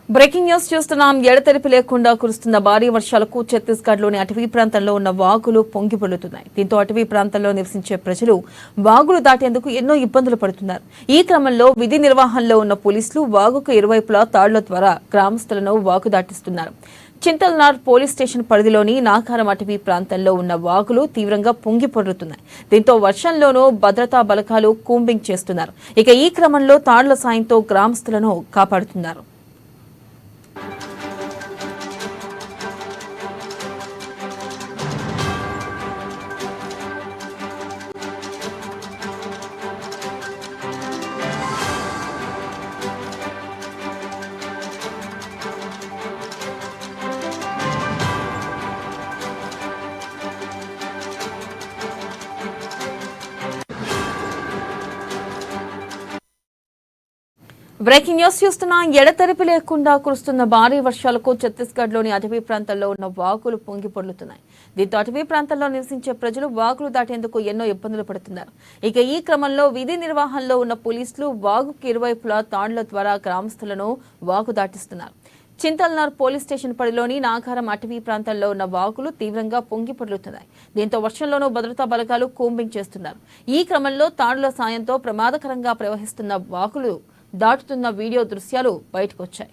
Breaking news చూస్తున్నాం. ఎడతెరిపి లేకుండా కురుస్తున్న భారీ వర్షాలకు ఛత్తీస్గఢ్లోని అటవీ ప్రాంతంలో ఉన్న వాగులు పొంగిపొర్లుతున్నాయి. దీంతో అటవీ ప్రాంతంలో నివసించే ప్రజలు వాగులు దాటేందుకు ఎన్నో ఇబ్బందులు పడుతున్నారు. ఈ క్రమంలో విధి నిర్వహణలో ఉన్న పోలీసులు వాగుకు ఇరువైపులా తాళ్ల ద్వారా గ్రామస్తులను వాగు దాటిస్తున్నారు. చింతల్నార్ పోలీస్ స్టేషన్ పరిధిలోని నాకారం అటవీ ప్రాంతంలో ఉన్న వాగులు తీవ్రంగా పొంగిపొర్లుతున్నాయి. దీంతో వర్షంలోనూ భద్రతా బలగాలు కూంబింగ్ చేస్తున్నారు. ఇక ఈ క్రమంలో తాళ్ల సాయంతో గ్రామస్తులను కాపాడుతున్నారు. బ్రేకింగ్ న్యూస్ చూస్తున్నా. ఎడతెరిపి లేకుండా కురుస్తున్న భారీ వర్షాలకు ఛత్తీస్గఢ్లోని అటవీ ప్రాంతాల్లో ఉన్న వాగులు పొంగిపొర్లుతున్నాయి. దీంతో అటవీ ప్రాంతాల్లో నివసించే ప్రజలు వాగులు దాటేందుకు ఎన్నో ఇబ్బందులు పడుతున్నారు. ఇక ఈ క్రమంలో విధి నిర్వహణలో ఉన్న పోలీసులు వాగుకి ఇరువైపులా తాళ్ల ద్వారా గ్రామస్తులను వాగు దాటిస్తున్నారు. చింతల్నార్ పోలీస్ స్టేషన్ పరిధిలోని నాగారం అటవీ ప్రాంతంలో ఉన్న వాగులు తీవ్రంగా పొంగిపొర్లుతున్నాయి. దీంతో వర్షంలోనూ భద్రతా బలగాలు కూంబింగ్ చేస్తున్నారు. ఈ క్రమంలో తాళ్ల సాయంతో ప్రమాదకరంగా ప్రవహిస్తున్న వాగులు దాటుతున్న వీడియో దృశ్యాలు బయటకొచ్చాయి.